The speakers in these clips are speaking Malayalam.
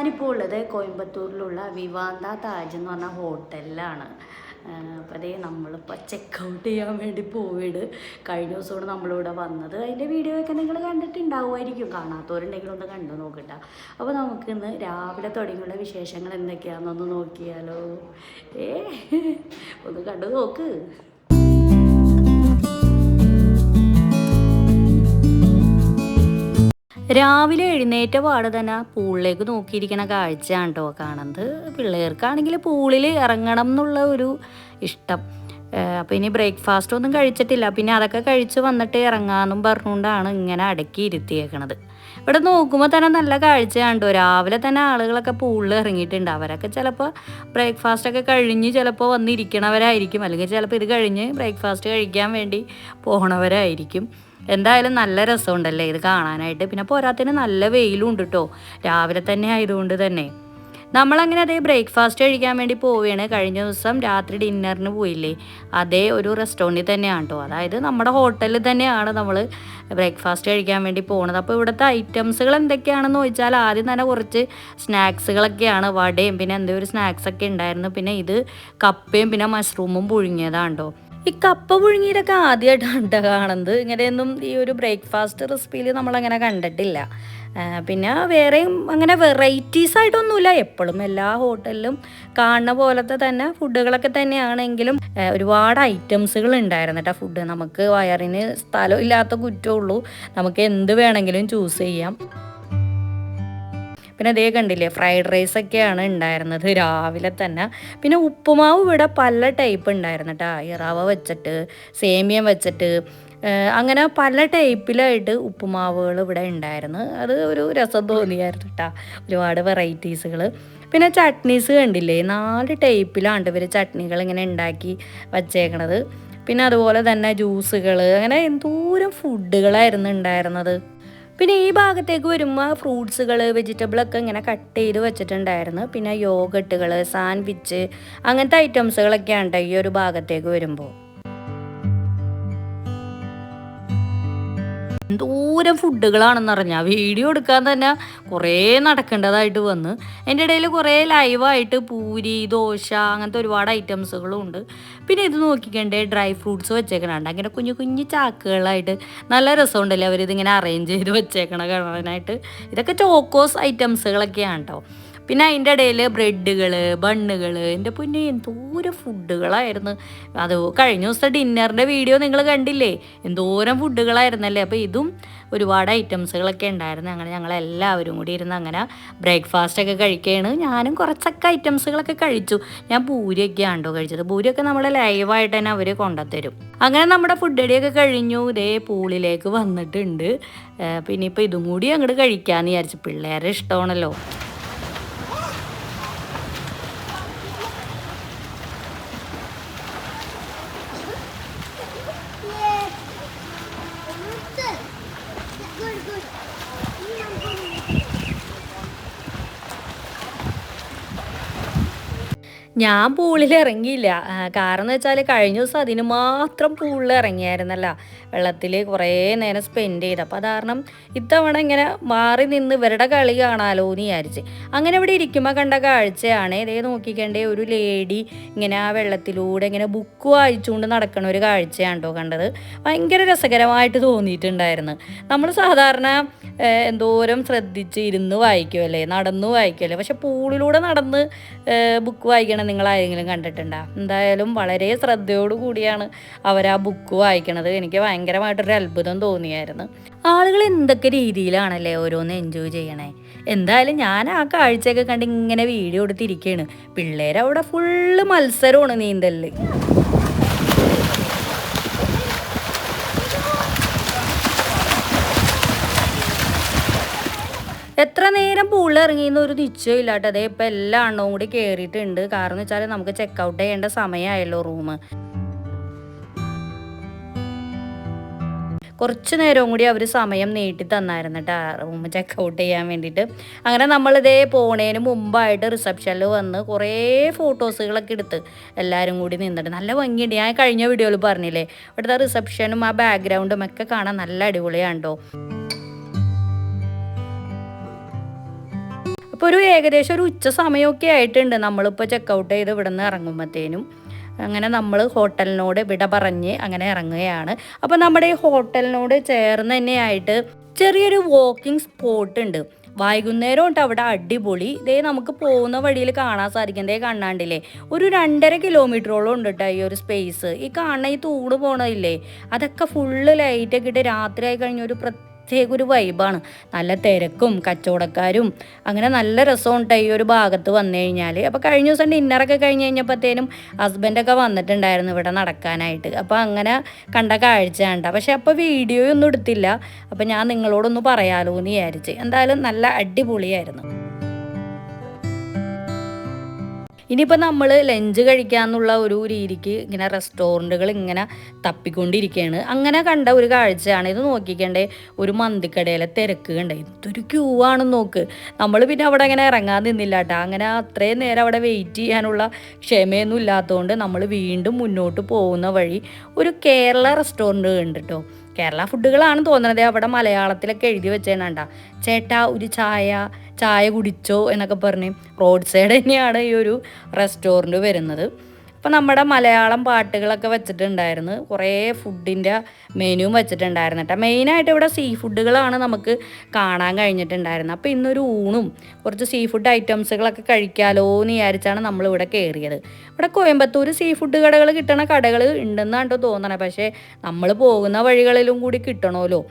ഞാനിപ്പോൾ ഉള്ളത് കോയമ്പത്തൂരിലുള്ള വിവാന്ത താജ് എന്ന് പറഞ്ഞ ഹോട്ടലിലാണ്. അപ്പോൾ അതേ നമ്മളിപ്പോൾ ചെക്കൗട്ട് ചെയ്യാൻ വേണ്ടി പോയിട്ട് കഴിഞ്ഞ ദിവസമാണ് നമ്മളിവിടെ വന്നത്. അതിൻ്റെ വീഡിയോ ഒക്കെ നിങ്ങൾ കണ്ടിട്ടുണ്ടാവുമായിരിക്കും, കാണാത്തവരുണ്ടെങ്കിൽ ഒന്ന് കണ്ടു നോക്കട്ടെ. അപ്പോൾ നമുക്കിന്ന് രാവിലെ തുടങ്ങിയുള്ള വിശേഷങ്ങൾ എന്തൊക്കെയാണെന്നൊന്ന് നോക്കിയാലോ. ഒന്ന് കണ്ടു നോക്ക്. രാവിലെ എഴുന്നേറ്റ പാട് തന്നെ പൂളിലേക്ക് നോക്കിയിരിക്കണ കാഴ്ചയാണ് കേട്ടോ കാണുന്നത്. പിള്ളേർക്കാണെങ്കിൽ പൂളിൽ ഇറങ്ങണം എന്നുള്ള ഒരു ഇഷ്ടം. അപ്പോൾ ഇനി ബ്രേക്ക്ഫാസ്റ്റ് ഒന്നും കഴിച്ചിട്ടില്ല, പിന്നെ അതൊക്കെ കഴിച്ച് വന്നിട്ട് ഇറങ്ങാമെന്നും പറഞ്ഞുകൊണ്ടാണ് ഇങ്ങനെ അടക്കി ഇരുത്തിയേക്കണത്. ഇവിടെ നോക്കുമ്പോൾ തന്നെ നല്ല കാഴ്ചയാണ് കേട്ടോ. രാവിലെ തന്നെ ആളുകളൊക്കെ പൂളിൽ ഇറങ്ങിയിട്ടുണ്ട്. അവരൊക്കെ ചിലപ്പോൾ ബ്രേക്ക്ഫാസ്റ്റൊക്കെ കഴിഞ്ഞ് ചിലപ്പോൾ വന്നിരിക്കണവരായിരിക്കും, അല്ലെങ്കിൽ ചിലപ്പോൾ ഇത് കഴിഞ്ഞ് ബ്രേക്ക്ഫാസ്റ്റ് കഴിക്കാൻ വേണ്ടി പോകണവരായിരിക്കും. എന്തായാലും നല്ല രസമുണ്ടല്ലേ ഇത് കാണാനായിട്ട്. പിന്നെ പോരാത്തിന് നല്ല വെയിലും ഉണ്ട് കേട്ടോ, രാവിലെ തന്നെ ആയതുകൊണ്ട് തന്നെ. നമ്മളങ്ങനെ അതേ ബ്രേക്ക്ഫാസ്റ്റ് കഴിക്കാൻ വേണ്ടി പോവുകയാണ്. കഴിഞ്ഞ ദിവസം രാത്രി ഡിന്നറിന് പോയില്ലേ, അതേ ഒരു റെസ്റ്റോറൻറ്റിൽ തന്നെയാണ് കേട്ടോ. അതായത് നമ്മുടെ ഹോട്ടലിൽ തന്നെയാണ് നമ്മൾ ബ്രേക്ക്ഫാസ്റ്റ് കഴിക്കാൻ വേണ്ടി പോകുന്നത്. അപ്പോൾ ഇവിടുത്തെ ഐറ്റംസുകൾ എന്തൊക്കെയാണെന്ന് ചോദിച്ചാൽ ആദ്യം തന്നെ കുറച്ച് സ്നാക്സുകളൊക്കെയാണ്. വടയും പിന്നെ എന്തോ ഒരു സ്നാക്സൊക്കെ ഉണ്ടായിരുന്നു. പിന്നെ ഇത് കപ്പയും പിന്നെ മഷ്റൂമും പുഴുങ്ങിയതാണ് കേട്ടോ. ഈ കപ്പ പുഴുങ്ങിയിട്ടൊക്കെ ആദ്യമായിട്ടാണ് കാണുന്നത്. ഇങ്ങനെയൊന്നും ഈ ഒരു ബ്രേക്ക്ഫാസ്റ്റ് റെസിപ്പിയിൽ നമ്മളങ്ങനെ കണ്ടിട്ടില്ല. പിന്നെ വേറെയും അങ്ങനെ വെറൈറ്റീസ് ആയിട്ടൊന്നുമില്ല, എപ്പോഴും എല്ലാ ഹോട്ടലിലും കാണുന്ന പോലത്തെ തന്നെ ഫുഡുകളൊക്കെ തന്നെയാണെങ്കിലും ഒരുപാട് ഐറ്റംസുകൾ ഉണ്ടായിരുന്നു കേട്ടോ. ഫുഡ് നമുക്ക് വയറിന് സ്ഥലമില്ലാത്ത കുറ്റമുള്ളൂ, നമുക്ക് എന്ത് വേണമെങ്കിലും ചൂസ് ചെയ്യാം. പിന്നെ അതേ കണ്ടില്ലേ, ഫ്രൈഡ് റൈസൊക്കെയാണ് ഉണ്ടായിരുന്നത് രാവിലെ തന്നെ. പിന്നെ ഉപ്പുമാവ് ഇവിടെ പല ടൈപ്പ് ഉണ്ടായിരുന്നു കേട്ടോ. ഈ റവ വെച്ചിട്ട്, സേമിയം വെച്ചിട്ട്, അങ്ങനെ പല ടൈപ്പിലായിട്ട് ഉപ്പുമാവുകൾ ഇവിടെ ഉണ്ടായിരുന്നു. അത് ഒരു രസം തോന്നിയായിരുന്നു കേട്ടോ, ഒരുപാട് വെറൈറ്റീസുകൾ. പിന്നെ ചട്നീസ് കണ്ടില്ലേ, 4 ടൈപ്പിലാണ് ഇവർ ചട്നികൾ ഇങ്ങനെ ഉണ്ടാക്കി വച്ചേക്കണത്. പിന്നെ അതുപോലെ തന്നെ ജ്യൂസുകൾ, അങ്ങനെ എന്തോരം ഫുഡുകളായിരുന്നു ഉണ്ടായിരുന്നത്. പിന്നെ ഈ ഭാഗത്തേക്ക് വരുമ്പോൾ ഫ്രൂട്ട്സുകൾ, വെജിറ്റബിളൊക്കെ ഇങ്ങനെ കട്ട് ചെയ്ത് വെച്ചിട്ടുണ്ടായിരുന്നു. പിന്നെ യോഗട്ടുകൾ, സാൻഡ്വിച്ച്, അങ്ങനത്തെ ഐറ്റംസുകളൊക്കെയാണ് കേട്ടോ ഈ ഒരു ഭാഗത്തേക്ക് വരുമ്പോൾ. എന്തോരം ഫുഡുകളാണെന്ന് പറഞ്ഞാൽ വീഡിയോ എടുക്കാൻ തന്നെ കുറേ നടക്കേണ്ടതായിട്ട് വന്ന്. എൻ്റെ ഇടയിൽ കുറേ ലൈവായിട്ട് പൂരി, ദോശ, അങ്ങനത്തെ ഒരുപാട് ഐറ്റംസുകളും ഉണ്ട്. പിന്നെ ഇത് നോക്കിക്കണ്ടേ, ഡ്രൈ ഫ്രൂട്ട്സ് വെച്ചേക്കണുണ്ട് അങ്ങനെ കുഞ്ഞു കുഞ്ഞു ചാക്കുകളായിട്ട്. നല്ല രസമുണ്ടല്ലേ അവരിതിങ്ങനെ അറേഞ്ച് ചെയ്ത് വെച്ചേക്കണ കാണാനായിട്ട്. ഇതൊക്കെ ചോക്കോസ് ഐറ്റംസുകളൊക്കെയാണ് കേട്ടോ. പിന്നെ അതിൻ്റെ ഇടയിൽ ബ്രെഡുകൾ, ബണ്ണുകൾ, എൻ്റെ പൊന്നെ എന്തോരം ഫുഡുകളായിരുന്നു. അത് കഴിഞ്ഞ ദിവസത്തെ ഡിന്നറിൻ്റെ വീഡിയോ നിങ്ങൾ കണ്ടില്ലേ, എന്തോരം ഫുഡുകളായിരുന്നല്ലേ. അപ്പോൾ ഇതും ഒരുപാട് ഐറ്റംസുകളൊക്കെ ഉണ്ടായിരുന്നു. അങ്ങനെ ഞങ്ങളെല്ലാവരും കൂടി ഇരുന്ന് അങ്ങനെ ബ്രേക്ക്ഫാസ്റ്റൊക്കെ കഴിക്കുകയാണ്. ഞാനും കുറച്ചൊക്കെ ഐറ്റംസുകളൊക്കെ കഴിച്ചു. ഞാൻ പൂരിയൊക്കെയാണ് കേട്ടോ കഴിച്ചത്. പൂരിയൊക്കെ നമ്മൾ ലൈവായിട്ട് തന്നെ അവർ കൊണ്ടുത്തരും. അങ്ങനെ നമ്മുടെ ഫുഡ് അടിയൊക്കെ കഴിഞ്ഞു. ഇതേ പൂളിലേക്ക് വന്നിട്ടുണ്ട്. പിന്നെ ഇപ്പോൾ ഇതും കൂടി അങ്ങോട്ട് കഴിക്കാമെന്ന് വിചാരിച്ചു, പിള്ളേരെ ഇഷ്ടമാണല്ലോ. ഞാൻ പൂളിൽ ഇറങ്ങിയില്ല, കാരണം എന്ന് വെച്ചാൽ കഴിഞ്ഞ ദിവസം അതിന് മാത്രം പൂളിൽ ഇറങ്ങിയായിരുന്നല്ലോ, വെള്ളത്തിൽ കുറേ നേരം സ്പെൻഡ് ചെയ്ത്. അപ്പോൾ അത് കാരണം ഇത്തവണ ഇങ്ങനെ മാറി നിന്ന് ഇവരുടെ കളി കാണാമല്ലോ എന്ന് വിചാരിച്ച് അങ്ങനെ ഇവിടെ ഇരിക്കുമ്പോൾ കണ്ട കാഴ്ചയാണ്. ഇതേ നോക്കിക്കണ്ടേ, ഒരു ലേഡി ഇങ്ങനെ ആ വെള്ളത്തിലൂടെ ഇങ്ങനെ ബുക്ക് വായിച്ചുകൊണ്ട് നടക്കണ ഒരു കാഴ്ചയാണ് കേട്ടോ കണ്ടത്. ഭയങ്കര രസകരമായിട്ട് തോന്നിയിട്ടുണ്ടായിരുന്നു. നമ്മൾ സാധാരണ എന്തോരം ശ്രദ്ധിച്ച് ഇരുന്ന് വായിക്കുമല്ലേ, നടന്നു വായിക്കുമല്ലേ, പക്ഷെ പൂളിലൂടെ നടന്ന് ബുക്ക് വായിക്കണം നിങ്ങളാരെങ്കിലും കണ്ടിട്ടുണ്ടോ? എന്തായാലും വളരെ ശ്രദ്ധയോടു കൂടിയാണ് അവർ ആ ബുക്ക് വായിക്കണത്. എനിക്ക് ഭയങ്കരമായിട്ടൊരു അത്ഭുതം തോന്നിയായിരുന്നു. ആളുകൾ എന്തൊക്കെ രീതിയിലാണല്ലേ ഓരോന്ന് എൻജോയ് ചെയ്യണേ. എന്തായാലും ഞാൻ ആ കാഴ്ചയൊക്കെ കണ്ട് ഇങ്ങനെ വീഡിയോ എടുത്തിരിക്കുകയാണ്. പിള്ളേരവിടെ ഫുള്ള് മത്സരമാണ് നീന്തലിൽ. എത്ര നേരം പൂളിൽ ഇറങ്ങിയെന്ന് ഒരു നിശ്ചയമില്ല കേട്ടോ. അതേ ഇപ്പം എല്ലാ എണ്ണവും കൂടി കയറിയിട്ടുണ്ട്. കാരണം എന്ന് വെച്ചാൽ നമുക്ക് ചെക്കൗട്ട് ചെയ്യേണ്ട സമയമായല്ലോ റൂം. കുറച്ച് നേരവും കൂടി അവർ സമയം നീട്ടി തന്നായിരുന്നു കേട്ടോ റൂം ചെക്കൗട്ട് ചെയ്യാൻ വേണ്ടിയിട്ട്. അങ്ങനെ നമ്മളിതേ പോണേന് മുമ്പായിട്ട് റിസപ്ഷനിൽ വന്ന് കുറേ ഫോട്ടോസുകളൊക്കെ എടുത്ത് എല്ലാവരും കൂടി നിന്നിട്ട് നല്ല ഭംഗിയുണ്ട്. ഞാൻ കഴിഞ്ഞ വീഡിയോയിൽ പറഞ്ഞില്ലേ, ഇവിടുത്തെ റിസപ്ഷനും ആ ബാക്ക്ഗ്രൗണ്ടും ഒക്കെ കാണാൻ നല്ല അടിപൊളിയാണ് കേട്ടോ. അപ്പോൾ ഒരു ഏകദേശം ഒരു ഉച്ച സമയമൊക്കെ ആയിട്ടുണ്ട് നമ്മളിപ്പോൾ ചെക്കൗട്ട് ചെയ്ത് ഇവിടെ നിന്ന് ഇറങ്ങുമ്പോഴത്തേനും. അങ്ങനെ നമ്മൾ ഹോട്ടലിനോട് വിട പറഞ്ഞ് അങ്ങനെ ഇറങ്ങുകയാണ്. അപ്പോൾ നമ്മുടെ ഈ ഹോട്ടലിനോട് ചേർന്ന് തന്നെയായിട്ട് ചെറിയൊരു വാക്കിംഗ് സ്പോട്ട് ഉണ്ട്. വൈകുന്നേരം ഉണ്ട് അവിടെ അടിപൊളി. ഇതേ നമുക്ക് പോകുന്ന വഴിയിൽ കാണാൻ സാധിക്കും. ഇതേ കണ്ണാണ്ടില്ലേ, ഒരു 2.5 കിലോമീറ്ററോളം ഉണ്ട് കേട്ടോ ഈ ഒരു സ്പേസ്. ഈ കാണുന്ന ഈ തൂട് പോണതില്ലേ, അതൊക്കെ ഫുള്ള് ലൈറ്റൊക്കെ ഇട്ട് രാത്രി ആയി കഴിഞ്ഞ ഒരു പ്രത്യേക ഒരു വൈബാണ്. നല്ല തിരക്കും കച്ചവടക്കാരും അങ്ങനെ നല്ല രസമുണ്ട് ഈ ഒരു ഭാഗത്ത് വന്നു കഴിഞ്ഞാൽ. അപ്പോൾ കഴിഞ്ഞ ദിവസം ഡിന്നറൊക്കെ കഴിഞ്ഞ് കഴിഞ്ഞപ്പോഴത്തേനും ഹസ്ബൻഡൊക്കെ വന്നിട്ടുണ്ടായിരുന്നു ഇവിടെ നടക്കാനായിട്ട്. അപ്പോൾ അങ്ങനെ കണ്ട കാഴ്ച കണ്ട. പക്ഷെ അപ്പോൾ വീഡിയോ ഒന്നും എടുത്തില്ല. അപ്പോൾ ഞാൻ നിങ്ങളോടൊന്ന് പറയാലോ എന്ന് വിചാരിച്ച്. എന്തായാലും നല്ല അടിപൊളിയായിരുന്നു. ഇനിയിപ്പോൾ നമ്മൾ ലഞ്ച് കഴിക്കാമെന്നുള്ള ഒരു രീതിക്ക് ഇങ്ങനെ റെസ്റ്റോറൻറ്റുകൾ ഇങ്ങനെ തപ്പിക്കൊണ്ടിരിക്കുകയാണ്. അങ്ങനെ കണ്ട ഒരു കാഴ്ചയാണ് ഇത്. നോക്കിക്കണ്ടേ, ഒരു മന്തിക്കടയിലെ തിരക്ക് കണ്ടേ, എന്തൊരു ക്യൂ ആണെന്ന് നോക്ക്. നമ്മൾ പിന്നെ അവിടെ അങ്ങനെ ഇറങ്ങാൻ നിന്നില്ല കേട്ടോ. അങ്ങനെ അത്രയും നേരം അവിടെ വെയിറ്റ് ചെയ്യാനുള്ള ക്ഷമയൊന്നും ഇല്ലാത്തതുകൊണ്ട് നമ്മൾ വീണ്ടും മുന്നോട്ട് പോകുന്ന വഴി ഒരു കേരള റെസ്റ്റോറൻറ്റ് ഉണ്ട് കേട്ടോ. കേരള ഫുഡുകളാണ് തോന്നുന്നത്. അവിടെ മലയാളത്തിലൊക്കെ എഴുതി വെച്ചേണ്ട, ചേട്ടാ ഒരു ചായ കുടിച്ചോ എന്നൊക്കെ പറഞ്ഞ് റോഡ് സൈഡ് തന്നെയാണ് ഈ ഒരു റെസ്റ്റോറൻറ്റ് വരുന്നത്. അപ്പോൾ നമ്മുടെ മലയാളം പാട്ടുകളൊക്കെ വെച്ചിട്ടുണ്ടായിരുന്നു. കുറേ ഫുഡിൻ്റെ മെനുവും വെച്ചിട്ടുണ്ടായിരുന്നു കേട്ടോ. മെയിനായിട്ട് ഇവിടെ സീ ഫുഡുകളാണ് നമുക്ക് കാണാൻ കഴിഞ്ഞിട്ടുണ്ടായിരുന്നത്. അപ്പോൾ ഇന്നൊരു ഊണും കുറച്ച് സീ ഫുഡ് ഐറ്റംസുകളൊക്കെ കഴിക്കാമല്ലോ എന്ന് വിചാരിച്ചാണ് നമ്മളിവിടെ കയറിയത്. ഇവിടെ കോയമ്പത്തൂർ സീ ഫുഡ് കടകൾ കിട്ടണ കടകൾ ഉണ്ടെന്നാണ് തോന്നണേ. പക്ഷേ നമ്മൾ പോകുന്ന വഴികളിലും കൂടി കിട്ടണമല്ലോ.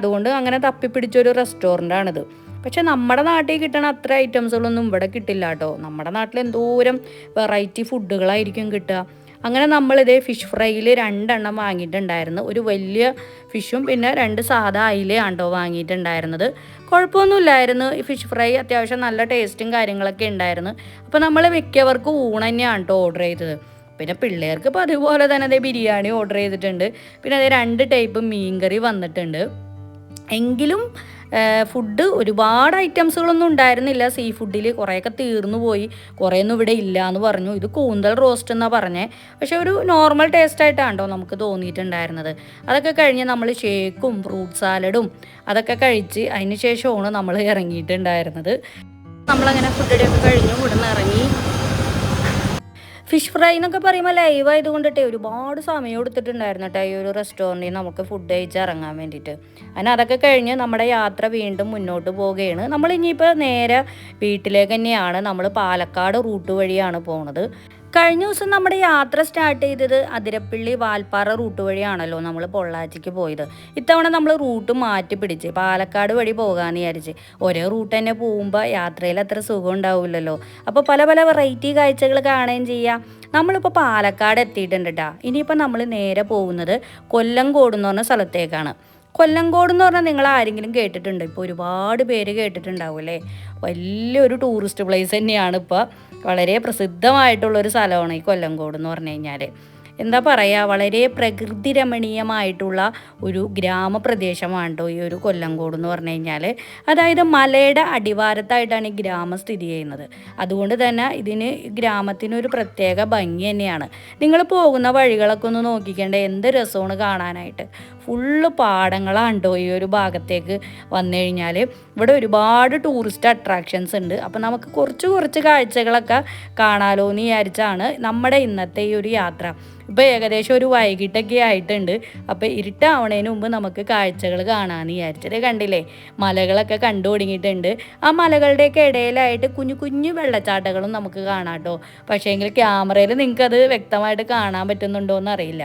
അതുകൊണ്ട് അങ്ങനെ തപ്പിപ്പിടിച്ചൊരു റെസ്റ്റോറൻ്റാണിത്. പക്ഷെ നമ്മുടെ നാട്ടിൽ കിട്ടണ അത്ര ഐറ്റംസുകളൊന്നും ഇവിടെ കിട്ടില്ല കേട്ടോ. നമ്മുടെ നാട്ടിൽ എന്തോരം വെറൈറ്റി ഫുഡുകളായിരിക്കും കിട്ടുക. അങ്ങനെ നമ്മളിതേ ഫിഷ് ഫ്രൈയിൽ 2 എണ്ണം വാങ്ങിയിട്ടുണ്ടായിരുന്നു. ഒരു വലിയ ഫിഷും പിന്നെ 2 സാധാ അയിലയാണ്ടോ വാങ്ങിയിട്ടുണ്ടായിരുന്നത്. കുഴപ്പമൊന്നുമില്ലായിരുന്നു. ഈ ഫിഷ് ഫ്രൈ അത്യാവശ്യം നല്ല ടേസ്റ്റും കാര്യങ്ങളൊക്കെ ഉണ്ടായിരുന്നു. അപ്പോൾ നമ്മൾ മിക്കവർക്കും ഊണ് തന്നെയാണ് കേട്ടോ ഓർഡർ ചെയ്തത്. പിന്നെ പിള്ളേർക്ക് ഇപ്പോൾ അതുപോലെ തന്നെ അതേ ബിരിയാണി ഓർഡർ ചെയ്തിട്ടുണ്ട്. പിന്നെ അതേ 2 ടൈപ്പ് മീൻകറി വന്നിട്ടുണ്ട്. എങ്കിലും ഫുഡ് ഒരുപാട് ഐറ്റംസുകളൊന്നും ഉണ്ടായിരുന്നില്ല. സീ ഫുഡിൽ കുറേയൊക്കെ തീർന്നു പോയി, കുറേയൊന്നും ഇവിടെ ഇല്ല എന്ന് പറഞ്ഞു. ഇത് കൂന്തൽ റോസ്റ്റ് എന്നാണ് പറഞ്ഞത്. പക്ഷെ ഒരു നോർമൽ ടേസ്റ്റ് ആയിട്ടാണോ നമുക്ക് തോന്നിയിട്ടുണ്ടായിരുന്നത്. അതൊക്കെ കഴിഞ്ഞ് നമ്മൾ ഷേക്കും ഫ്രൂട്ട് സാലഡും അതൊക്കെ കഴിച്ച് അതിന് ശേഷമാണ് നമ്മൾ ഇറങ്ങിയിട്ടുണ്ടായിരുന്നത്. നമ്മളങ്ങനെ ഫുഡൊക്കെ കഴിഞ്ഞു ഇവിടുന്ന് ഇറങ്ങി. ഫിഷ് ഫ്രൈ എന്നൊക്കെ പറയുമ്പോൾ ലൈവ് ആയതുകൊണ്ടിട്ടേ ഒരുപാട് സമയം എടുത്തിട്ടുണ്ടായിരുന്നു കേട്ടോ ഈ ഒരു റെസ്റ്റോറൻറ്റിൽ നമുക്ക് ഫുഡ് കഴിച്ച് ഇറങ്ങാൻ വേണ്ടിയിട്ട്. അതൊക്കെ കഴിഞ്ഞ് നമ്മുടെ യാത്ര വീണ്ടും മുന്നോട്ട് പോവുകയാണ്. നമ്മൾ ഇനിയിപ്പോൾ നേരെ വീട്ടിലേക്ക് തന്നെയാണ്. നമ്മൾ പാലക്കാട് റൂട്ട് വഴിയാണ് പോകുന്നത്. കഴിഞ്ഞ ദിവസം നമ്മുടെ യാത്ര സ്റ്റാർട്ട് ചെയ്തത് അതിരപ്പള്ളി വാൽപ്പാറ റൂട്ട് വഴിയാണല്ലോ നമ്മൾ പൊള്ളാച്ചിക്ക് പോയത്. ഇത്തവണ നമ്മൾ റൂട്ട് മാറ്റി പിടിച്ച് പാലക്കാട് വഴി പോകാമെന്ന് വിചാരിച്ച്. ഒരേ റൂട്ട് തന്നെ പോകുമ്പോൾ യാത്രയിൽ അത്ര സുഖം ഉണ്ടാവില്ലല്ലോ. അപ്പോൾ പല പല വെറൈറ്റി കാഴ്ചകൾ കാണുകയും ചെയ്യാം. നമ്മളിപ്പോൾ പാലക്കാട് എത്തിയിട്ടുണ്ട് കേട്ടോ. ഇനിയിപ്പോൾ നമ്മൾ നേരെ പോകുന്നത് കൊല്ലങ്കോട് എന്ന് പറഞ്ഞ സ്ഥലത്തേക്കാണ്. കൊല്ലങ്കോട് എന്ന് പറഞ്ഞാൽ നിങ്ങൾ ആരെങ്കിലും കേട്ടിട്ടുണ്ടോ? ഇപ്പോൾ ഒരുപാട് പേര് കേട്ടിട്ടുണ്ടാവും അല്ലേ. വലിയൊരു ടൂറിസ്റ്റ് പ്ലേസ് തന്നെയാണ്. ഇപ്പോൾ വളരെ പ്രസിദ്ധമായിട്ടുള്ളൊരു സ്ഥലമാണ് ഈ കൊല്ലങ്കോട് എന്ന് പറഞ്ഞു കഴിഞ്ഞാൽ. എന്താ പറയുക, വളരെ പ്രകൃതി രമണീയമായിട്ടുള്ള ഒരു ഗ്രാമപ്രദേശമാണ് കേട്ടോ ഈ ഒരു കൊല്ലങ്കോട് എന്ന് പറഞ്ഞു കഴിഞ്ഞാൽ. അതായത് മലയുടെ അടിവാരത്തായിട്ടാണ് ഈ ഗ്രാമം സ്ഥിതി ചെയ്യുന്നത്. അതുകൊണ്ട് തന്നെ ഇതിന് ഗ്രാമത്തിനൊരു പ്രത്യേക ഭംഗി തന്നെയാണ്. നിങ്ങൾ പോകുന്ന വഴികളൊക്കെ ഒന്ന് നോക്കിക്കേണ്ട, എന്ത് രസമാണ് കാണാനായിട്ട്. ഫുള്ള് പാടങ്ങളാണ് കേട്ടോ ഈ ഒരു ഭാഗത്തേക്ക് വന്നു കഴിഞ്ഞാൽ. ഇവിടെ ഒരുപാട് ടൂറിസ്റ്റ് അട്രാക്ഷൻസ് ഉണ്ട്. അപ്പോൾ നമുക്ക് കുറച്ച് കാഴ്ചകളൊക്കെ കാണാമല്ലോ എന്ന് വിചാരിച്ചാണ് നമ്മുടെ ഇന്നത്തെ ഈ ഒരു യാത്ര. ഇപ്പോൾ ഏകദേശം ഒരു വൈകിട്ടൊക്കെ ആയിട്ടുണ്ട്. അപ്പോൾ ഇരുട്ടാവണതിന് മുമ്പ് നമുക്ക് കാഴ്ചകൾ കാണാമെന്ന് വിചാരിച്ചത്. കണ്ടില്ലേ, മലകളൊക്കെ കണ്ടു തുടങ്ങിയിട്ടുണ്ട്. ആ മലകളുടെയൊക്കെ ഇടയിലായിട്ട് കുഞ്ഞു കുഞ്ഞു വെള്ളച്ചാട്ടങ്ങളും നമുക്ക് കാണാം കേട്ടോ. പക്ഷേ എങ്കിൽ ക്യാമറയിൽ നിങ്ങൾക്കത് വ്യക്തമായിട്ട് കാണാൻ പറ്റുന്നുണ്ടോ എന്ന് അറിയില്ല.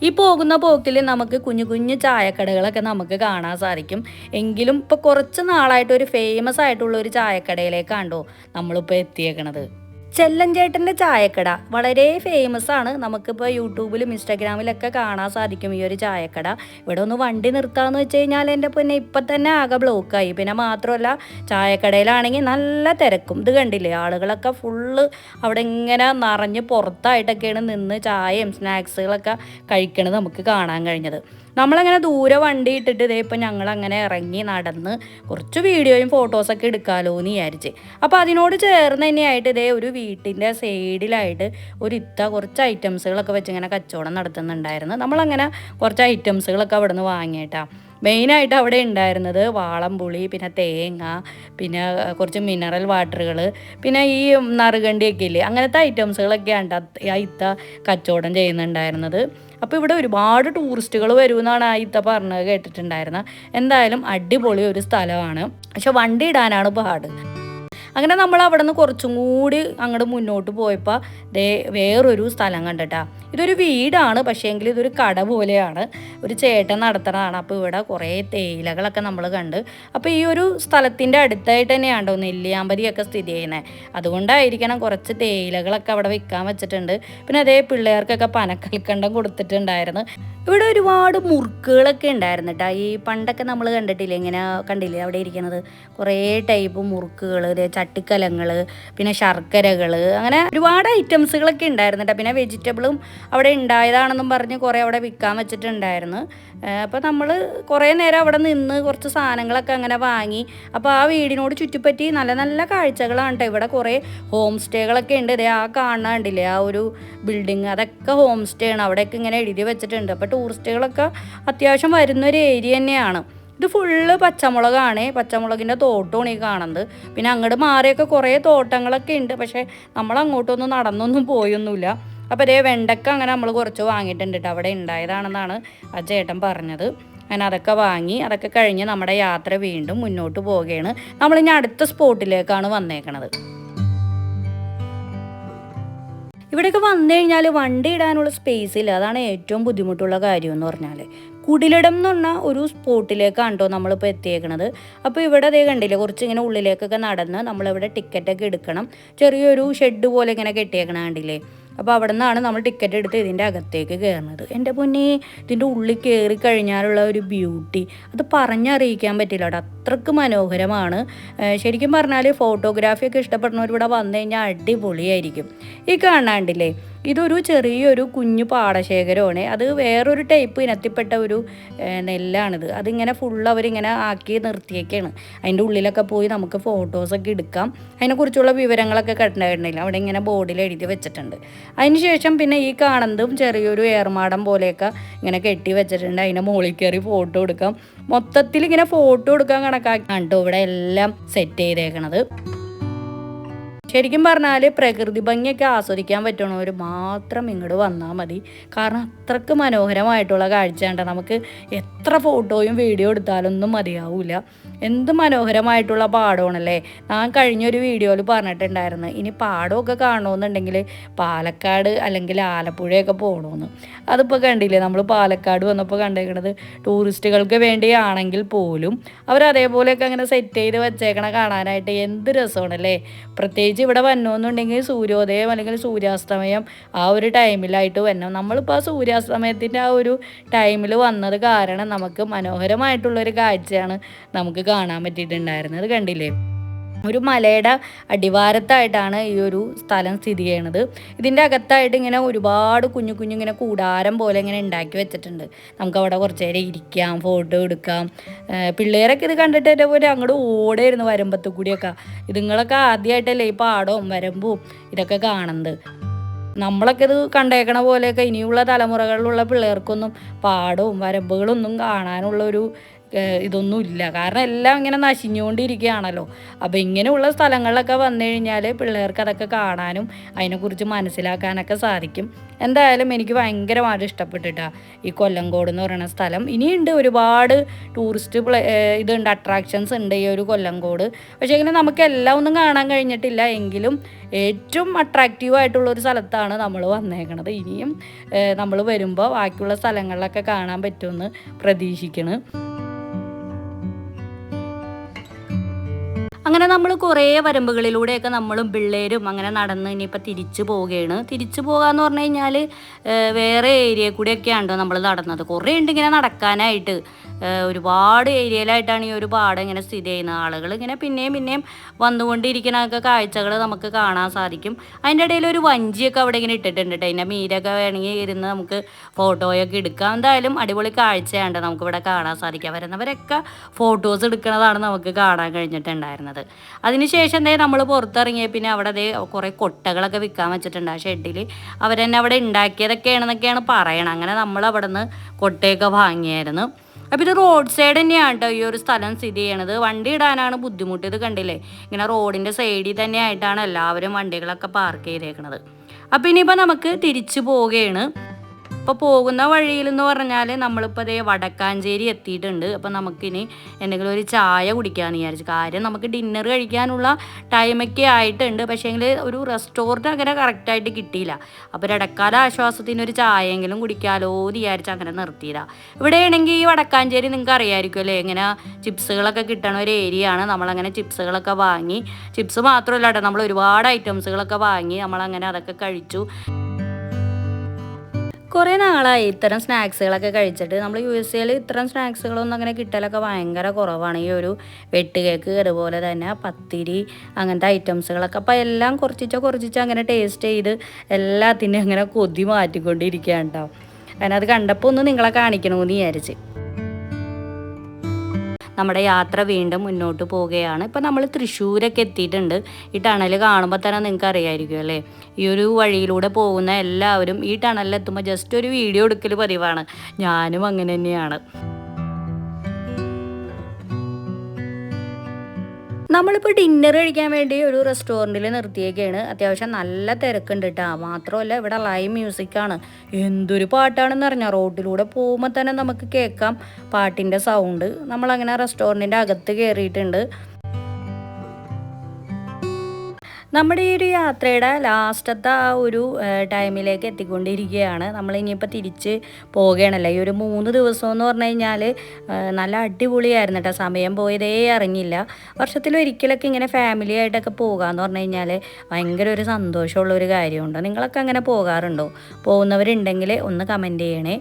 ഈ പോകുന്ന പോക്കിൽ നമുക്ക് കുഞ്ഞു കുഞ്ഞു ചായക്കടകളൊക്കെ നമുക്ക് കാണാൻ സാധിക്കും. എങ്കിലും ഇപ്പോൾ കുറച്ച് നാളായിട്ട് ഒരു ഫേമസ് ആയിട്ടുള്ള ഒരു ചായക്കടയിലേക്കാണ്ടോ നമ്മളിപ്പോൾ എത്തിയേക്കണത്. ചെല്ലഞ്ചേട്ടൻ്റെ ചായക്കട വളരെ ഫേമസ് ആണ്. നമുക്കിപ്പോൾ യൂട്യൂബിലും ഇൻസ്റ്റാഗ്രാമിലൊക്കെ കാണാൻ സാധിക്കും ഈ ഒരു ചായക്കട. ഇവിടെ ഒന്ന് വണ്ടി നിർത്താമെന്ന് വെച്ച് കഴിഞ്ഞാൽ എൻ്റെ പിന്നെ ഇപ്പം തന്നെ ആകെ ബ്ലോക്കായി. പിന്നെ മാത്രമല്ല ചായക്കടയിലാണെങ്കിൽ നല്ല തിരക്കും. ഇത് കണ്ടില്ലേ, ആളുകളൊക്കെ ഫുള്ള് അവിടെ ഇങ്ങനെ നിറഞ്ഞ് പുറത്തായിട്ടൊക്കെയാണ് നിന്ന് ചായയും സ്നാക്സുകളൊക്കെ കഴിക്കണത് നമുക്ക് കാണാൻ കഴിഞ്ഞത്. നമ്മളങ്ങനെ ദൂരെ വണ്ടി ഇട്ടിട്ട് ഇതേ ഇപ്പം ഞങ്ങളങ്ങനെ ഇറങ്ങി നടന്ന് കുറച്ച് വീഡിയോയും ഫോട്ടോസൊക്കെ എടുക്കാമല്ലോ എന്ന് വിചാരിച്ച്. അപ്പോൾ അതിനോട് ചേർന്ന് തന്നെയായിട്ട് ഇതേ ഒരു വീട്ടിൻ്റെ സൈഡിലായിട്ട് കുറച്ച് ഐറ്റംസുകളൊക്കെ വെച്ച് ഇങ്ങനെ കച്ചവടം നടത്തുന്നുണ്ടായിരുന്നു. നമ്മളങ്ങനെ കുറച്ച് ഐറ്റംസുകളൊക്കെ അവിടെ നിന്ന് വാങ്ങിയിട്ടാണ്. മെയിനായിട്ട് അവിടെ ഉണ്ടായിരുന്നത് വാളംപുളി, പിന്നെ തേങ്ങ, പിന്നെ കുറച്ച് മിനറൽ വാട്ടറുകൾ, പിന്നെ ഈ നറുകണ്ടിയൊക്കെ ഇല്ലേ, അങ്ങനത്തെ ഐറ്റംസുകളൊക്കെയാണ് ഇത്ത കച്ചവടം ചെയ്യുന്നുണ്ടായിരുന്നത്. അപ്പോൾ ഇവിടെ ഒരുപാട് ടൂറിസ്റ്റുകൾ വരുമെന്നാണ് ഇത്ത പറഞ്ഞത് കേട്ടിട്ടുണ്ടായിരുന്നത്. എന്തായാലും അടിപൊളി ഒരു സ്ഥലമാണ്, പക്ഷെ വണ്ടി ഇടാനാണ് പാട്. അങ്ങനെ നമ്മൾ അവിടെ നിന്ന് കുറച്ചും കൂടി അങ്ങോട്ട് മുന്നോട്ട് പോയപ്പോൾ വേറൊരു സ്ഥലം കണ്ടിട്ടാ. ഇതൊരു വീടാണ്, പക്ഷേ എങ്കിൽ ഇതൊരു കട പോലെയാണ്, ഒരു ചേട്ടൻ നടത്തുന്നതാണ്. അപ്പോൾ ഇവിടെ കുറേ തേയിലകളൊക്കെ നമ്മൾ കണ്ട്. അപ്പോൾ ഈ ഒരു സ്ഥലത്തിൻ്റെ അടുത്തായിട്ട് തന്നെയാണോ നെല്ലിയാമ്പതിയൊക്കെ സ്ഥിതി ചെയ്യുന്നത്. അതുകൊണ്ടായിരിക്കണം കുറച്ച് തേയിലകളൊക്കെ അവിടെ വിൽക്കാൻ വെച്ചിട്ടുണ്ട്. പിന്നെ അതേ പിള്ളേർക്കൊക്കെ പനക്കൽക്കണ്ടം കൊടുത്തിട്ടുണ്ടായിരുന്നു. ഇവിടെ ഒരുപാട് മുറുക്കുകളൊക്കെ ഉണ്ടായിരുന്നു കേട്ടോ. ഈ പണ്ടൊക്കെ നമ്മൾ കണ്ടിട്ടില്ലേ, ഇങ്ങനെ കണ്ടില്ലേ അവിടെ ഇരിക്കുന്നത് കുറേ ടൈപ്പ് മുറുക്കുകൾ, ചട്ടിക്കലങ്ങൾ, പിന്നെ ശർക്കരകൾ, അങ്ങനെ ഒരുപാട് ഐറ്റംസുകളൊക്കെ ഉണ്ടായിരുന്നു കേട്ടോ. പിന്നെ വെജിറ്റബിളും അവിടെ ഉണ്ടായതാണെന്നും പറഞ്ഞ് കുറേ അവിടെ വിൽക്കാൻ വെച്ചിട്ടുണ്ടായിരുന്നു. അപ്പോൾ നമ്മൾ കുറേ നേരം അവിടെ നിന്ന് കുറച്ച് സാധനങ്ങളൊക്കെ അങ്ങനെ വാങ്ങി. അപ്പോൾ ആ വീടിനോട് ചുറ്റിപ്പറ്റി നല്ല നല്ല കാഴ്ചകളാണ് കേട്ടോ. ഇവിടെ കുറേ ഹോം സ്റ്റേകളൊക്കെ ഉണ്ട്. ആ കാണാൻ കണ്ടില്ലേ ആ ഒരു ബിൽഡിങ്, അതൊക്കെ ഹോം സ്റ്റേ ആണ്. അവിടെയൊക്കെ ഇങ്ങനെ എഴുതി വെച്ചിട്ടുണ്ട്. അപ്പോൾ ടൂറിസ്റ്റുകളൊക്കെ അത്യാവശ്യം വരുന്നൊരു ഏരിയ തന്നെയാണ്. ഇത് ഫുള്ള് പച്ചമുളകാണ്, പച്ചമുളകിൻ്റെ തോട്ടമാണ് ഈ കാണുന്നത്. പിന്നെ അങ്ങോട്ട് മാറിയൊക്കെ കുറേ തോട്ടങ്ങളൊക്കെ ഉണ്ട്, പക്ഷേ നമ്മൾ അങ്ങോട്ടൊന്നും നടന്നൊന്നും പോയൊന്നുമില്ല. അപ്പോൾ അതേ വെണ്ടക്ക അങ്ങനെ നമ്മൾ കുറച്ച് വാങ്ങിയിട്ടുണ്ട് കേട്ടോ. അവിടെ ഉണ്ടായതാണെന്നാണ് ആ ചേട്ടൻ പറഞ്ഞത്. അങ്ങനെ അതൊക്കെ വാങ്ങി, അതൊക്കെ കഴിഞ്ഞ് നമ്മുടെ യാത്ര വീണ്ടും മുന്നോട്ട് പോവുകയാണ്. നമ്മളിനി അടുത്ത സ്പോട്ടിലേക്കാണ് വന്നേക്കണത്. ഇവിടെയൊക്കെ വന്നു കഴിഞ്ഞാൽ വണ്ടി ഇടാനുള്ള സ്പേസ് ഇല്ല, അതാണ് ഏറ്റവും ബുദ്ധിമുട്ടുള്ള കാര്യം എന്ന് പറഞ്ഞാൽ. കുടിലിടം എന്ന് പറഞ്ഞാൽ ഒരു സ്പോട്ടിലേക്കാണ് കേട്ടോ നമ്മളിപ്പോൾ എത്തിയേക്കണത്. അപ്പോൾ ഇവിടെ അതേ കണ്ടില്ലേ, കുറച്ച് ഇങ്ങനെ ഉള്ളിലേക്കൊക്കെ നടന്ന് നമ്മളിവിടെ ടിക്കറ്റൊക്കെ എടുക്കണം. ചെറിയൊരു ഷെഡ് പോലെ ഇങ്ങനെ കെട്ടിയേക്കണ കണ്ടില്ലേ. അപ്പോൾ അവിടെ നിന്നാണ് നമ്മൾ ടിക്കറ്റ് എടുത്ത് ഇതിൻ്റെ അകത്തേക്ക് കയറുന്നത്. എൻ്റെ പൊന്നേ, ഇതിൻ്റെ ഉള്ളിൽ കയറി കഴിഞ്ഞാലുള്ള ഒരു ബ്യൂട്ടി അത് പറഞ്ഞറിയിക്കാൻ പറ്റില്ല കേട്ടോ. അത്രക്ക് മനോഹരമാണ്. ശരിക്കും പറഞ്ഞാൽ ഫോട്ടോഗ്രാഫിയൊക്കെ ഇഷ്ടപ്പെടുന്നവർ ഇവിടെ വന്നു കഴിഞ്ഞാൽ അടിപൊളിയായിരിക്കും. ഈ കാണാണ്ടില്ലേ, ഇതൊരു ചെറിയൊരു കുഞ്ഞു പാടശേഖരമാണ്. അത് വേറൊരു ടൈപ്പ് ഇനത്തിൽപ്പെട്ട ഒരു നെല്ലാണിത്. അതിങ്ങനെ ഫുള്ള് അവരിങ്ങനെ ആക്കി നിർത്തിയേക്കാണ്. അതിൻ്റെ ഉള്ളിലൊക്കെ പോയി നമുക്ക് ഫോട്ടോസൊക്കെ എടുക്കാം. അതിനെക്കുറിച്ചുള്ള വിവരങ്ങളൊക്കെ കണ്ടിട്ടുണ്ടായിരുന്നില്ല, അവിടെ ഇങ്ങനെ ബോർഡിൽ എഴുതി വെച്ചിട്ടുണ്ട്. അതിനുശേഷം പിന്നെ ഈ കാണുന്നതും ചെറിയൊരു ഏർമാടം പോലെയൊക്കെ ഇങ്ങനെ കെട്ടി വെച്ചിട്ടുണ്ട്. അതിൻ്റെ മുകളിൽ കയറി ഫോട്ടോ എടുക്കാം. മൊത്തത്തിൽ ഇങ്ങനെ ഫോട്ടോ എടുക്കാൻ കണക്കാക്കിയാണ് കേട്ടോ ഇവിടെ എല്ലാം സെറ്റ് ചെയ്തേക്കണത്. ശരിക്കും പറഞ്ഞാൽ പ്രകൃതി ഭംഗിയൊക്കെ ആസ്വദിക്കാൻ പറ്റണവർ മാത്രം ഇങ്ങോട്ട് വന്നാൽ മതി. കാരണം അത്രക്ക് മനോഹരമായിട്ടുള്ള കാഴ്ചയുണ്ട്. നമുക്ക് എത്ര ഫോട്ടോയും വീഡിയോ എടുത്താലൊന്നും മതിയാവില്ല. എന്ത് മനോഹരമായിട്ടുള്ള പാടമാണല്ലേ. ഞാൻ കഴിഞ്ഞൊരു വീഡിയോയിൽ പറഞ്ഞിട്ടുണ്ടായിരുന്നു, ഇനി പാടമൊക്കെ കാണണമെന്നുണ്ടെങ്കിൽ പാലക്കാട് അല്ലെങ്കിൽ ആലപ്പുഴയൊക്കെ പോകണമെന്ന്. അതിപ്പോൾ കണ്ടില്ലേ, നമ്മൾ പാലക്കാട് വന്നപ്പോൾ കണ്ടേക്കണത് ടൂറിസ്റ്റുകൾക്ക് വേണ്ടിയാണെങ്കിൽ പോലും അവരതേപോലെയൊക്കെ അങ്ങനെ സെറ്റ് ചെയ്ത് വെച്ചേക്കണ കാണാനായിട്ട് എന്ത് രസമാണല്ലേ. പ്രത്യേകിച്ച് ഇവിടെ വരണമെന്നുണ്ടെങ്കിൽ സൂര്യോദയം അല്ലെങ്കിൽ സൂര്യാസ്തമയം ആ ഒരു ടൈമിലായിട്ട് വരണം. നമ്മളിപ്പോൾ ആ സൂര്യാസ്തമയത്തിൻ്റെ ആ ഒരു ടൈമിൽ വന്നത് കാരണം നമുക്ക് മനോഹരമായിട്ടുള്ളൊരു കാഴ്ചയാണ് നമുക്ക് കാണാൻ പറ്റിയിട്ടുണ്ടായിരുന്നത്. കണ്ടില്ലേ, ഒരു മലയുടെ അടിവാരത്തായിട്ടാണ് ഈ ഒരു സ്ഥലം സ്ഥിതി ചെയ്യണത്. ഇതിൻ്റെ അകത്തായിട്ട് ഇങ്ങനെ ഒരുപാട് കുഞ്ഞു കുഞ്ഞു ഇങ്ങനെ കൂടാരം പോലെ ഇങ്ങനെ ഉണ്ടാക്കി വെച്ചിട്ടുണ്ട്. നമുക്കവിടെ കുറച്ച് നേരം ഇരിക്കാം, ഫോട്ടോ എടുക്കാം. പിള്ളേരൊക്കെ ഇത് കണ്ടിട്ട് എൻ്റെ പോലെ അങ്ങോട്ട് ഓടായിരുന്നു വരമ്പത്ത് കൂടിയൊക്കെ. ഇതുങ്ങളൊക്കെ ആദ്യമായിട്ടല്ലേ ഈ പാടവും വരമ്പും ഇതൊക്കെ കാണുന്നത്. നമ്മളൊക്കെ ഇത് കണ്ടേക്കണ പോലെയൊക്കെ ഇനിയുള്ള തലമുറകളിലുള്ള പിള്ളേർക്കൊന്നും പാടവും വരമ്പുകളൊന്നും കാണാനുള്ളൊരു ഇതൊന്നും ഇല്ല. കാരണം എല്ലാം ഇങ്ങനെ നശിഞ്ഞുകൊണ്ടിരിക്കുകയാണല്ലോ. അപ്പോൾ ഇങ്ങനെയുള്ള സ്ഥലങ്ങളിലൊക്കെ വന്നു കഴിഞ്ഞാൽ പിള്ളേർക്ക് അതൊക്കെ കാണാനും അതിനെക്കുറിച്ച് മനസ്സിലാക്കാനൊക്കെ സാധിക്കും. എന്തായാലും എനിക്ക് ഭയങ്കരമായിട്ട് ഇഷ്ടപ്പെട്ടിട്ടാണ് ഈ കൊല്ലങ്കോട് എന്ന് പറയുന്ന സ്ഥലം. ഇനിയുണ്ട് ഒരുപാട് ടൂറിസ്റ്റ് ഇതുണ്ട്, അട്രാക്ഷൻസ് ഉണ്ട് ഈ ഒരു കൊല്ലങ്കോട്. പക്ഷേ ഇങ്ങനെ നമുക്ക് എല്ലാം ഒന്നും കാണാൻ കഴിഞ്ഞിട്ടില്ല. എങ്കിലും ഏറ്റവും അട്രാക്റ്റീവായിട്ടുള്ളൊരു സ്ഥലത്താണ് നമ്മൾ വന്നേക്കണത്. ഇനിയും നമ്മൾ വരുമ്പോൾ ബാക്കിയുള്ള സ്ഥലങ്ങളിലൊക്കെ കാണാൻ പറ്റുമെന്ന് പ്രതീക്ഷിക്കണം. അങ്ങനെ നമ്മൾ കുറേ വരമ്പുകളിലൂടെയൊക്കെ നമ്മളും പിള്ളേരും അങ്ങനെ നടന്ന് ഇനിയിപ്പോൾ തിരിച്ചു പോവുകയാണ്. തിരിച്ചു പോകാമെന്ന് പറഞ്ഞു കഴിഞ്ഞാൽ വേറെ ഏരിയ കൂടെയൊക്കെയാണോ നമ്മൾ നടന്നത്. കുറേ ഉണ്ട് ഇങ്ങനെ നടക്കാനായിട്ട്. ഒരുപാട് ഏരിയയിലായിട്ടാണ് ഈ ഒരു പാടം ഇങ്ങനെ സ്ഥിതി ചെയ്യുന്നത്. ആളുകൾ ഇങ്ങനെ പിന്നെയും വന്നുകൊണ്ടിരിക്കുന്നതൊക്കെ കാഴ്ചകൾ നമുക്ക് കാണാൻ സാധിക്കും. അതിൻ്റെ ഇടയിൽ ഒരു വഞ്ചിയൊക്കെ അവിടെ ഇങ്ങനെ ഇട്ടിട്ടുണ്ട് കേട്ടോ. അതിൻ്റെ മീരൊക്കെ വേണമെങ്കിൽ ഇരുന്ന് നമുക്ക് ഫോട്ടോയൊക്കെ എടുക്കാം. എന്തായാലും അടിപൊളി കാഴ്ചയാണ് നമുക്കിവിടെ കാണാൻ സാധിക്കുക. വരുന്നവരൊക്കെ ഫോട്ടോസ് എടുക്കുന്നതാണ് നമുക്ക് കാണാൻ കഴിഞ്ഞിട്ടുണ്ടായിരുന്നത്. അതിനുശേഷം നമ്മൾ പുറത്തിറങ്ങിയ പിന്നെ അവിടെ കുറേ കൊട്ടകളൊക്കെ വിൽക്കാൻ വെച്ചിട്ടുണ്ട് ആ ഷെഡിൽ. അവരെന്നെ അവിടെ ഉണ്ടാക്കിയതൊക്കെയാണെന്നൊക്കെയാണ് പറയണം. അങ്ങനെ നമ്മൾ അവിടെ നിന്ന് കൊട്ടയൊക്കെ വാങ്ങിയായിരുന്നു. അപ്പോൾ ഇത് റോഡ് സൈഡ് തന്നെയാണ് കേട്ടോ ഈ ഒരു സ്ഥലം സ്ഥിതി ചെയ്യണത്. വണ്ടി ഇടാനാണ് ബുദ്ധിമുട്ട്. ഇത് കണ്ടില്ലേ, ഇങ്ങനെ റോഡിൻ്റെ സൈഡിൽ തന്നെ ആയിട്ടാണ് എല്ലാവരും വണ്ടികളൊക്കെ പാർക്ക് ചെയ്തേക്കണത്. അപ്പോൾ ഇനിയിപ്പോൾ നമുക്ക് തിരിച്ചു പോവുകയാണ്. അപ്പോൾ പോകുന്ന വഴിയിൽ എന്ന് പറഞ്ഞാൽ നമ്മളിപ്പോൾ അതേ വടക്കാഞ്ചേരി എത്തിയിട്ടുണ്ട്. അപ്പോൾ നമുക്കിനി എന്തെങ്കിലും ഒരു ചായ കുടിക്കാമെന്ന് വിചാരിച്ചു. കാര്യം നമുക്ക് ഡിന്നർ കഴിക്കാനുള്ള ടൈമൊക്കെ ആയിട്ടുണ്ട്. പക്ഷേങ്കിൽ ഒരു റെസ്റ്റോറൻറ്റ് അങ്ങനെ കറക്റ്റായിട്ട് കിട്ടിയില്ല. അപ്പോൾ ഇടക്കാല ആശ്വാസത്തിന് ഒരു ചായയെങ്കിലും കുടിക്കാമല്ലോ എന്ന് വിചാരിച്ച് അങ്ങനെ നിർത്തിയതാണ്. ഇവിടെയാണെങ്കിൽ ഈ വടക്കാഞ്ചേരി നിങ്ങൾക്ക് അറിയാമായിരിക്കും അല്ലേ, ഇങ്ങനെ ചിപ്സുകളൊക്കെ കിട്ടണ ഒരു ഏരിയ ആണ്. നമ്മളങ്ങനെ ചിപ്സുകളൊക്കെ വാങ്ങി, ചിപ്സ് മാത്രമല്ല കേട്ടോ, നമ്മൾ ഒരുപാട് ഐറ്റംസുകളൊക്കെ വാങ്ങി നമ്മളങ്ങനെ അതൊക്കെ കഴിച്ചു. കുറേ നാളായി ഇത്തരം സ്നാക്സുകളൊക്കെ കഴിച്ചിട്ട്. നമ്മൾ USA ഇത്തരം സ്നാക്സുകളൊന്നും അങ്ങനെ കിട്ടലൊക്കെ ഭയങ്കര കുറവാണ്. ഈ ഒരു വെട്ട് കേക്ക്, അതുപോലെ തന്നെ പത്തിരി, അങ്ങനത്തെ ഐറ്റംസുകളൊക്കെ. അപ്പോൾ എല്ലാം കുറച്ചിച്ച് അങ്ങനെ ടേസ്റ്റ് ചെയ്ത് എല്ലാത്തിനും അങ്ങനെ കൊതി മാറ്റിക്കൊണ്ടിരിക്കുകയാണ് കേട്ടോ. അതിനത് കണ്ടപ്പോൾ ഒന്ന് നിങ്ങളെ കാണിക്കണമെന്ന് വിചാരിച്ച്. നമ്മുടെ യാത്ര വീണ്ടും മുന്നോട്ട് പോവുകയാണ്. ഇപ്പോൾ നമ്മൾ തൃശ്ശൂരൊക്കെ എത്തിയിട്ടുണ്ട്. ഈ ടണൽ കാണുമ്പോൾ തന്നെ നിങ്ങൾക്ക് അറിയാമായിരിക്കും അല്ലേ, ഈ ഒരു വഴിയിലൂടെ പോകുന്ന എല്ലാവരും ഈ ടണലിലെത്തുമ്പോൾ ജസ്റ്റ് ഒരു വീഡിയോ എടുക്കൽ പതിവാണ്. ഞാനും അങ്ങനെ തന്നെയാണ്. നമ്മളിപ്പോൾ ഡിന്നർ കഴിക്കാൻ വേണ്ടി ഒരു റെസ്റ്റോറൻറ്റിൽ നിർത്തിയേക്കാണ്. അത്യാവശ്യം നല്ല തിരക്കുണ്ട് കേട്ടോ. മാത്രമല്ല ഇവിടെ ലൈവ് മ്യൂസിക്കാണ്. എന്തൊരു പാട്ടാണെന്ന് അറിഞ്ഞാൽ റോഡിലൂടെ പോകുമ്പോൾ തന്നെ നമുക്ക് കേൾക്കാം പാട്ടിൻ്റെ സൗണ്ട്. നമ്മളങ്ങനെ റെസ്റ്റോറൻറ്റിൻ്റെ അകത്ത് കയറിയിട്ടുണ്ട്. നമ്മുടെ ഈ ഒരു യാത്രയുടെ ലാസ്റ്റത്തെ ആ ഒരു ടൈമിലേക്ക് എത്തിക്കൊണ്ടിരിക്കുകയാണ്. നമ്മളിനിയിപ്പോൾ തിരിച്ച് പോവുകയാണല്ലോ. ഈ ഒരു 3 ദിവസം എന്ന് പറഞ്ഞു കഴിഞ്ഞാൽ നല്ല അടിപൊളിയായിരുന്നു കേട്ടോ. സമയം പോയതേ അറിഞ്ഞില്ല. വർഷത്തിലൊരിക്കലൊക്കെ ഇങ്ങനെ ഫാമിലി ആയിട്ടൊക്കെ പോകാമെന്ന് പറഞ്ഞു കഴിഞ്ഞാൽ ഭയങ്കര ഒരു സന്തോഷമുള്ളൊരു കാര്യമുണ്ട്. നിങ്ങളൊക്കെ അങ്ങനെ പോകാറുണ്ടോ? പോകുന്നവരുണ്ടെങ്കിൽ ഒന്ന് കമൻറ്റ് ചെയ്യണേ.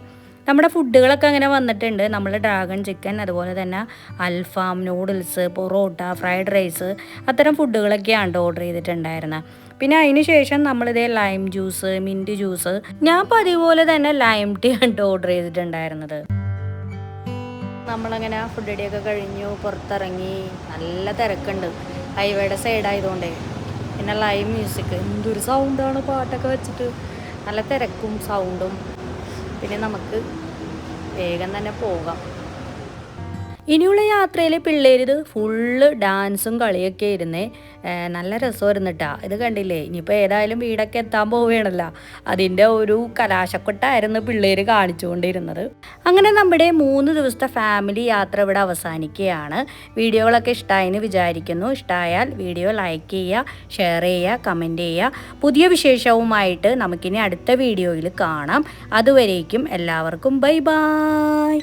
നമ്മുടെ ഫുഡുകളൊക്കെ അങ്ങനെ വന്നിട്ടുണ്ട്. നമ്മൾ ഡ്രാഗൺ ചിക്കൻ, അതുപോലെ തന്നെ അൽഫാം, നൂഡിൽസ്, പൊറോട്ട, ഫ്രൈഡ് റൈസ്, അത്തരം ഫുഡുകളൊക്കെയാണ് ഓർഡർ ചെയ്തിട്ടുണ്ടായിരുന്നത്. പിന്നെ അതിന് ശേഷം നമ്മളിതേ ലൈം ജ്യൂസ്, മിൻറ്റ് ജ്യൂസ്, ഞാൻ പതിപോലെ തന്നെ ലൈം ടീ ആണ് ഓർഡർ ചെയ്തിട്ടുണ്ടായിരുന്നത്. നമ്മളങ്ങനെ ഫുഡ് അടിയൊക്കെ കഴിഞ്ഞു പുറത്തിറങ്ങി. നല്ല തിരക്കുണ്ട് ഹൈവേയുടെ സൈഡായതുകൊണ്ടേ. പിന്നെ ലൈവ് മ്യൂസിക്, എന്തൊരു സൗണ്ടാണ് പാട്ടൊക്കെ വെച്ചിട്ട്. നല്ല തിരക്കും സൗണ്ടും. പിന്നെ നമുക്ക് വേഗം തന്നെ പോകാം. ഇനിയുള്ള യാത്രയിൽ പിള്ളേർ ഇത് ഫുള്ള് ഡാൻസും കളിയൊക്കെ ഇരുന്നേ. നല്ല രസമായിരുന്നു കേട്ടോ. ഇത് കണ്ടില്ലേ, ഇനിയിപ്പോൾ ഏതായാലും വീടൊക്കെ എത്താൻ പോവുകയാണല്ലോ, അതിൻ്റെ ഒരു കലാശക്കൊട്ടായിരുന്നു പിള്ളേർ കാണിച്ചുകൊണ്ടിരുന്നത്. അങ്ങനെ നമ്മുടെ 3 ദിവസത്തെ ഫാമിലി യാത്ര ഇവിടെ അവസാനിക്കുകയാണ്. വീഡിയോകളൊക്കെ ഇഷ്ടമായെന്ന് വിചാരിക്കുന്നു. ഇഷ്ടമായാൽ വീഡിയോ ലൈക്ക് ചെയ്യുക, ഷെയർ ചെയ്യുക, കമൻറ്റ് ചെയ്യുക. പുതിയ വിശേഷവുമായിട്ട് നമുക്കിനി അടുത്ത വീഡിയോയിൽ കാണാം. അതുവരേക്കും എല്ലാവർക്കും ബൈ ബൈ.